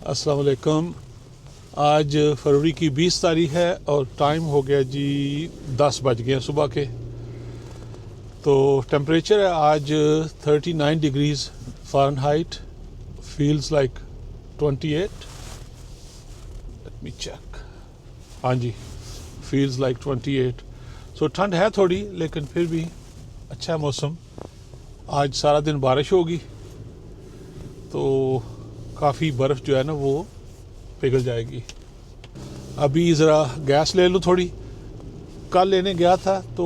अस्सलाम वालेकुम। आज फरवरी की 20 तारीख है और टाइम हो गया जी 10 बज गए सुबह के। तो टेम्परेचर है आज 39 degrees Fahrenheit, feels like 28। Let me check. हाँ जी, फील्स लाइक 28। सो ठंड है थोड़ी, लेकिन फिर भी अच्छा मौसम। आज सारा दिन बारिश होगी तो काफ़ी बर्फ़ जो है ना वो पिघल जाएगी। अभी ज़रा गैस ले लूँ थोड़ी। कल लेने गया था तो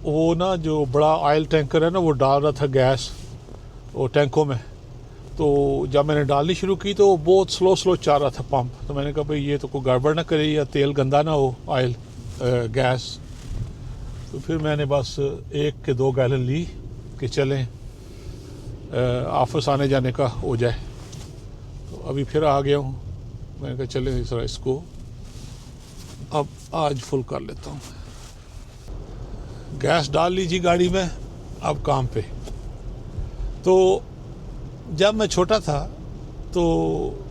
वो ना जो बड़ा ऑयल टैंकर है ना वो डाल रहा था गैस वो टैंकों में। तो जब मैंने डालनी शुरू की तो वो बहुत स्लो चल रहा था पंप। तो मैंने कहा भाई ये तो कोई गड़बड़ ना करे या तेल गंदा ना हो, ऑयल गैस। तो फिर मैंने बस 1 के 2 गैलन ली कि चलें ऑफिस आने जाने का हो जाए। तो अभी फिर आ गया हूँ। मैंने कहा चलें ज़रा इसको अब आज फुल कर लेता हूँ। गैस डाल लीजिए गाड़ी में, अब काम पे। तो जब मैं छोटा था तो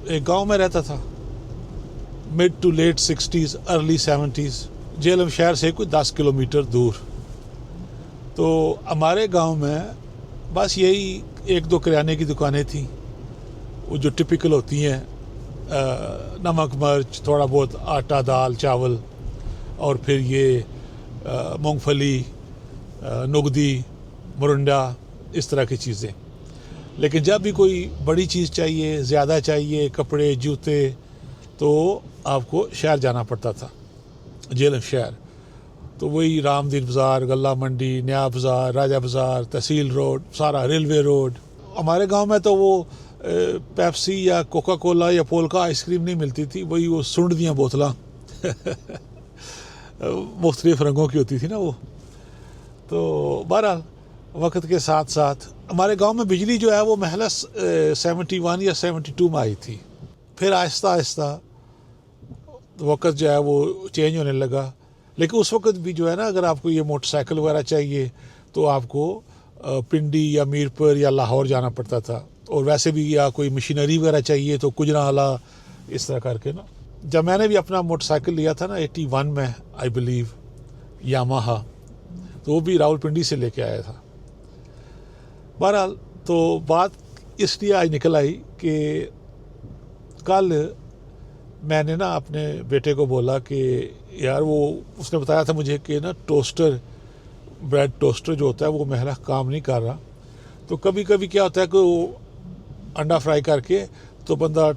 एक गांव में रहता था, mid to late 60s early 70s, Jhelum शहर से कोई 10 किलोमीटर दूर। तो हमारे गांव में बस यही 1-2 किराने की दुकानें थी, वो जो टिपिकल होती हैं, नमक मिर्च, थोड़ा बहुत आटा दाल चावल, और फिर ये मूंगफली, नुगदी, मुरंडा, इस तरह की चीज़ें। लेकिन जब भी कोई बड़ी चीज़ चाहिए, ज़्यादा चाहिए, कपड़े जूते, तो आपको शहर जाना पड़ता था, झेलम शहर। तो वही रामदीन बाज़ार, गल्ला मंडी, नया बाज़ार, राजा बाज़ार, तहसील रोड, सारा रेलवे रोड। हमारे गांव में तो वो पेप्सी या कोका कोला या पोलका आइसक्रीम नहीं मिलती थी, वही वो सुंड दियाँ बोतलां मुख्तलिफ रंगों की होती थी ना वो। तो बहरहाल वक्त के साथ साथ हमारे गांव में बिजली जो है वो महज 71 या 72 में आई थी। फिर आहिस्ता आहिस्ता वक्त जो है वो चेंज होने लगा। लेकिन उस वक्त भी जो है ना, अगर आपको ये मोटरसाइकिल वगैरह चाहिए तो आपको पिंडी या मीरपुर या लाहौर जाना पड़ता था। और वैसे भी या कोई मशीनरी वगैरह चाहिए तो गुजरांवाला, इस तरह करके ना। जब मैंने भी अपना मोटरसाइकिल लिया था ना 81 में, आई बिलीव, यामाहा, तो वो भी रावलपिंडी से लेके आया था। बहरहाल तो बात इसलिए आज निकल आई कि कल मैंने ना अपने बेटे को बोला कि यार वो, उसने बताया था मुझे कि ना टोस्टर, ब्रेड टोस्टर जो होता है वो महला काम नहीं कर रहा। तो कभी कभी क्या होता है कि वो अंडा फ्राई करके तो बंदा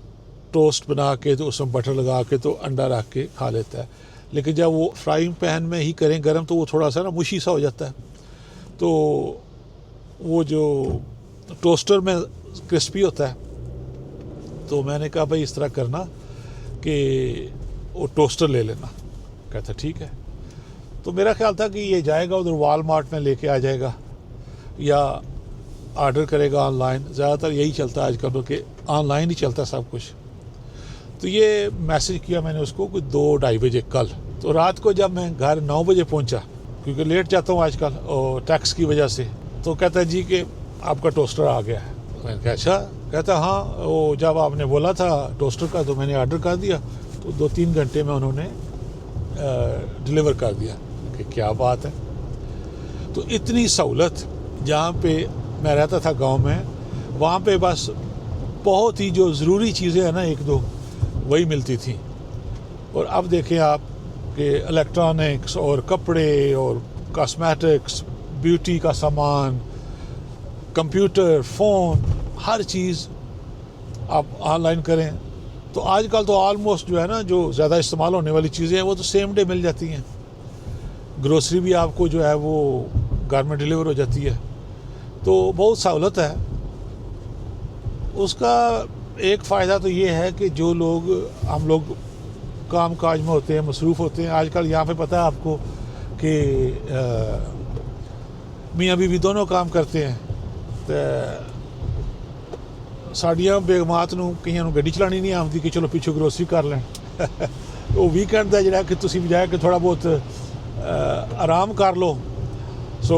टोस्ट बना के तो उसमें बटर लगा के तो अंडा रख के खा लेता है। लेकिन जब वो फ्राइंग पैन में ही करें गर्म तो वो थोड़ा सा ना मुशी सा हो जाता है। तो वो जो टोस्टर में क्रिस्पी होता है। तो मैंने कहा भाई इस तरह करना कि वो टोस्टर ले लेना। कहता ठीक है। तो मेरा ख्याल था कि ये जाएगा उधर वॉलमार्ट में लेके आ जाएगा या ऑर्डर करेगा ऑनलाइन। ज़्यादातर यही चलता है आजकल, बल्कि ऑनलाइन ही चलता है सब कुछ। तो ये मैसेज किया मैंने उसको कुछ 2-2:30 बजे कल। तो रात को जब मैं घर 9 बजे पहुंचा, क्योंकि लेट जाता हूँ आजकल और टैक्स की वजह से, तो कहता है जी कि आपका टोस्टर आ गया है। मैंने कहा अच्छा। कहता हाँ, वो जब आपने बोला था टोस्टर का तो मैंने ऑर्डर कर दिया, तो 2-3 घंटे में उन्होंने डिलीवर कर दिया। कि क्या बात है। तो इतनी सहूलत जहाँ पे मैं रहता था गांव में, वहाँ पे बस बहुत ही जो ज़रूरी चीज़ें हैं ना 1-2 वही मिलती थी। और अब देखें आप कि इलेक्ट्रॉनिक्स और कपड़े और कॉस्मेटिक्स, ब्यूटी का सामान, कंप्यूटर, फ़ोन, हर चीज़ आप ऑनलाइन करें। तो आजकल तो ऑलमोस्ट जो है ना, जो ज़्यादा इस्तेमाल होने वाली चीज़ें हैं वो तो सेम डे मिल जाती हैं। ग्रोसरी भी आपको जो है वो घर में डिलीवर हो जाती है। तो बहुत सहूलत है। उसका एक फ़ायदा तो ये है कि जो लोग, हम लोग काम काज में होते हैं, मसरूफ़ होते हैं। आजकल यहाँ पे पता है आपको कि मियाँ बीवी दोनों काम करते हैं। तो साड़ियाँ बेगमात नूं कईयां नूं गड्डी चलानी नहीं आती कि चलो पिछू ग्रोसरी कर लें। वो वीकेंड का जिहड़ा कि तुसीं बजाय कि थोड़ा बहुत आराम कर लो, सो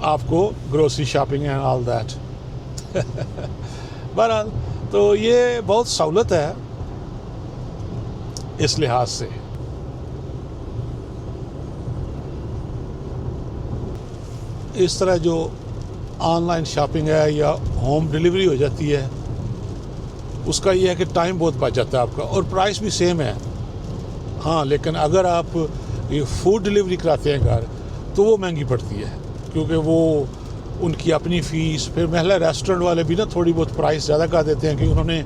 आपको grocery shopping and all that. बहरहाल तो ये बहुत सहूलत है इस लिहाज से। इस तरह जो ऑनलाइन शॉपिंग है या होम डिलीवरी हो जाती है, उसका ये है कि टाइम बहुत बच जाता है आपका और प्राइस भी सेम है। हाँ, लेकिन अगर आप ये फूड डिलीवरी कराते हैं घर, तो वो महंगी पड़ती है, क्योंकि वो उनकी अपनी फ़ीस, फिर महिला रेस्टोरेंट वाले भी ना थोड़ी बहुत प्राइस ज़्यादा कर देते हैं कि उन्होंने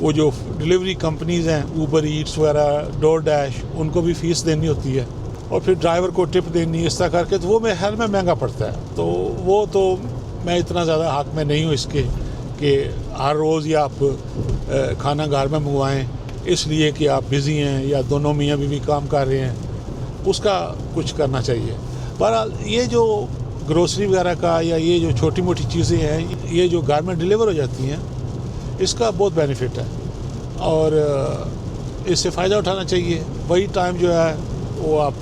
वो जो डिलीवरी कंपनीज़ हैं, ऊबर ईट्स वगैरह, डोर डैश, उनको भी फ़ीस देनी होती है और फिर ड्राइवर को टिप देनी, इस तरह करके, तो वो मेरे ख्याल में महंगा पड़ता है। तो वो तो मैं इतना ज़्यादा हक़ में नहीं हूँ इसके कि हर रोज़ ही आप खाना घर में मंगवाएँ इसलिए कि आप बिज़ी हैं या दोनों मियाँ बीवी काम कर रहे हैं, उसका कुछ करना चाहिए। बहरहाल ये जो ग्रोसरी वगैरह का या ये जो छोटी मोटी चीज़ें हैं, ये जो घर में डिलीवर हो जाती हैं, इसका बहुत बेनिफिट है और इससे फ़ायदा उठाना चाहिए। वही टाइम जो है वो आप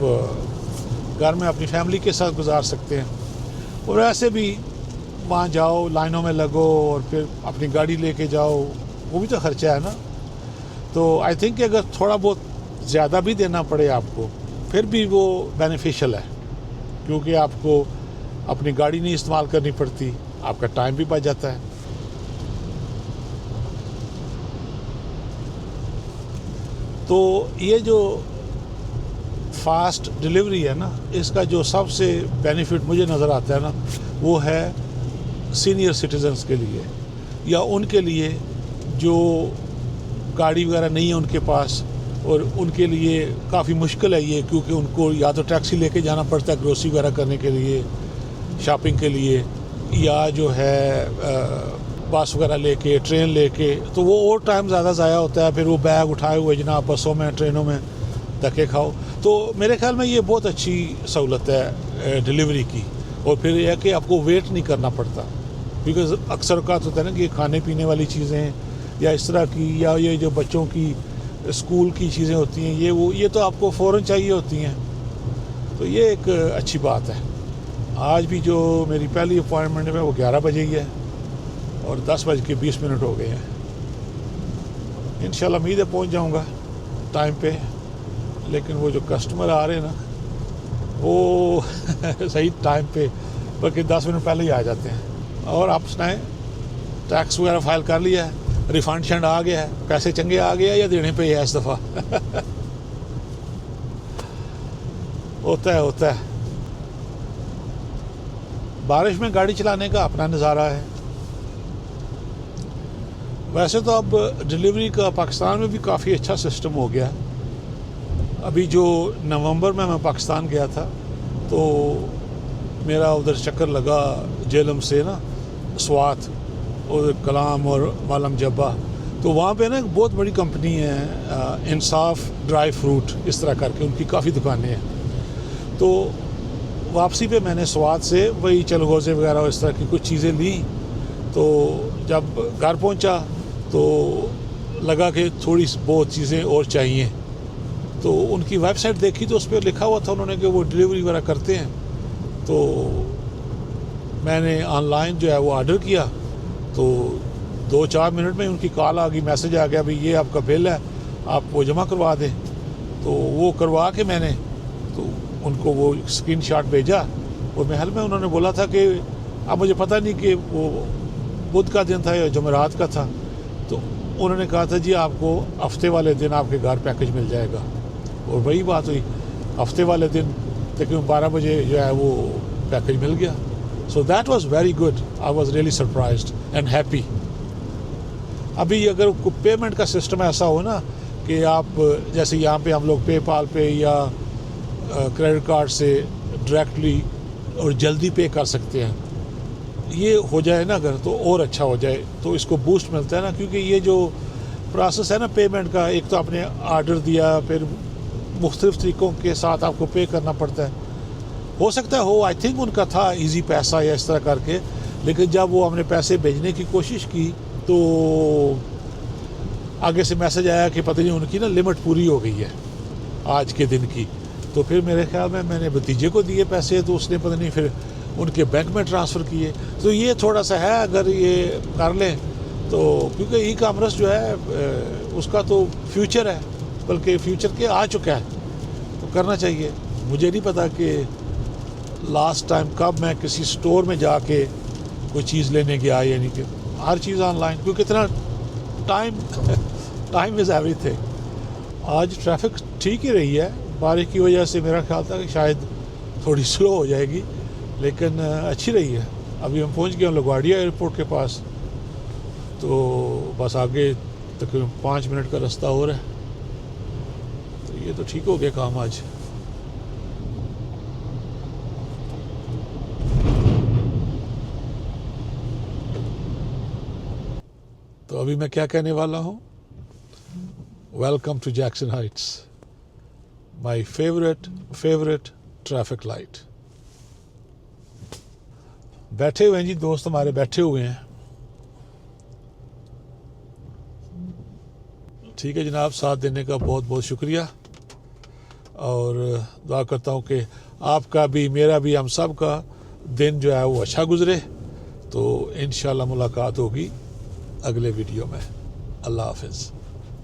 घर में अपनी फैमिली के साथ गुजार सकते हैं। और वैसे भी वहाँ जाओ, लाइनों में लगो और फिर अपनी गाड़ी लेके जाओ, वो भी तो ख़र्चा है ना। तो आई थिंक कि अगर थोड़ा बहुत ज़्यादा भी देना पड़े आपको, फिर भी वो बेनिफिशियल है, क्योंकि आपको अपनी गाड़ी नहीं इस्तेमाल करनी पड़ती, आपका टाइम भी बच जाता है। तो ये जो फास्ट डिलीवरी है ना, इसका जो सबसे बेनिफिट मुझे नज़र आता है ना, वो है सीनियर सिटीजन्स के लिए या उनके लिए जो गाड़ी वगैरह नहीं है उनके पास, और उनके लिए काफ़ी मुश्किल है ये, क्योंकि उनको या तो टैक्सी लेके जाना पड़ता है ग्रोसरी वगैरह करने के लिए, शॉपिंग के लिए, या जो है बस वगैरह लेके, ट्रेन लेके, तो वो और टाइम ज़्यादा ज़ाया होता है। फिर वो बैग उठाए हुए जनाब बसों में, ट्रेनों में धक्के खाओ। तो मेरे ख्याल में ये बहुत अच्छी सहूलत है डिलीवरी की। और फिर यह कि आपको वेट नहीं करना पड़ता, बिकॉज़ अक्सर औक़ात होता है ना कि खाने पीने वाली चीज़ें या इस तरह की, या ये जो बच्चों की स्कूल की चीज़ें होती हैं, ये तो आपको फ़ौरन चाहिए होती हैं। तो ये एक अच्छी बात है। आज भी जो मेरी पहली अपॉइंटमेंट है वो 11 बजे ही है और 10:20 हो गए हैं। इंशाल्लाह उम्मीद है पहुंच जाऊंगा टाइम पे, लेकिन वो जो कस्टमर आ रहे हैं ना, वो सही टाइम पे, बल्कि 10 मिनट पहले ही आ जाते हैं। और आप सुनाएं, टैक्स वगैरह फाइल कर लिया है, रिफंड शंड आ गया है, पैसे चंगे आ गया या देने पे है इस दफ़ा? होता है। बारिश में गाड़ी चलाने का अपना नज़ारा है। वैसे तो अब डिलीवरी का पाकिस्तान में भी काफ़ी अच्छा सिस्टम हो गया। अभी जो नवंबर में मैं पाकिस्तान गया था, तो मेरा उधर चक्कर लगा जेलम से ना, स्वात और कलाम और मालम जब्बा। तो वहाँ पे ना एक बहुत बड़ी कंपनी है, इंसाफ ड्राई फ्रूट, इस तरह करके उनकी काफ़ी दुकानें हैं। तो वापसी पे मैंने स्वात से वही चलगोज़े वगैरह और इस तरह की कुछ चीज़ें ली। तो जब घर पहुँचा तो लगा कि थोड़ी बहुत चीज़ें और चाहिए, तो उनकी वेबसाइट देखी तो उस पर लिखा हुआ था उन्होंने कि वो डिलीवरी वगैरह करते हैं। तो मैंने ऑनलाइन जो है वो ऑर्डर किया, तो 2-4 मिनट में उनकी कॉल आ गई, मैसेज आ गया, भाई ये आपका बिल है, आप वो जमा करवा दें। तो वो करवा के मैंने तो उनको वो स्क्रीनशॉट भेजा, और महल में उन्होंने बोला था कि अब मुझे पता नहीं कि वो बुध का दिन था या जुमेरात का था, तो उन्होंने कहा था जी आपको हफ्ते वाले दिन आपके घर पैकेज मिल जाएगा। और वही बात हुई, हफ्ते वाले दिन तकरीबन 12 बजे जो है वो पैकेज मिल गया। So that was very good, I was really surprised and happy. अभी अगर पेमेंट का सिस्टम ऐसा हो ना कि आप जैसे यहाँ पे हम लोग पेपाल पे या क्रेडिट कार्ड से डायरेक्टली और जल्दी पे कर सकते हैं, ये हो जाए ना अगर, तो और अच्छा हो जाए, तो इसको बूस्ट मिलता है ना। क्योंकि ये जो प्रोसेस है ना पेमेंट का, एक तो आपने ऑर्डर दिया, फिर मुख्तलिफ तरीक़ों के साथ आपको पे करना पड़ता है। हो सकता है हो, आई थिंक उनका था इजी पैसा या इस तरह करके, लेकिन जब वो हमने पैसे भेजने की कोशिश की तो आगे से मैसेज आया कि पता नहीं उनकी ना लिमिट पूरी हो गई है आज के दिन की। तो फिर मेरे ख्याल में मैंने भतीजे को दिए पैसे, तो उसने पता नहीं फिर उनके बैंक में ट्रांसफ़र किए। तो ये थोड़ा सा है, अगर ये कर लें तो क्योंकि ई कामर्स जो है उसका तो फ्यूचर है, बल्कि फ्यूचर के आ चुका है, तो करना चाहिए। मुझे नहीं पता कि लास्ट टाइम कब मैं किसी स्टोर में जाके कोई चीज़ लेने गया, यानी कि हर चीज़ ऑनलाइन, क्योंकि इतना टाइम इज़ एवरीथिंग। आज ट्रैफिक ठीक ही रही है, बारिश की वजह से मेरा ख्याल था कि शायद थोड़ी स्लो हो जाएगी, लेकिन अच्छी रही है। अभी हम पहुंच गए हैं लग्वाडिया एयरपोर्ट के पास, तो बस आगे तकरीबन 5 मिनट का रास्ता हो रहा है, तो ये तो ठीक हो गया काम आज। तो अभी मैं क्या कहने वाला हूँ, welcome to Jackson Heights, my favourite traffic light. बैठे हुए हैं जी, दोस्त हमारे बैठे हुए हैं। ठीक है जनाब, साथ देने का बहुत बहुत शुक्रिया, और दुआ करता हूँ कि आपका भी, मेरा भी, हम सब का दिन जो है वो अच्छा गुजरे। तो इंशाल्लाह मुलाकात होगी अगले वीडियो में। अल्लाह हाफिज़।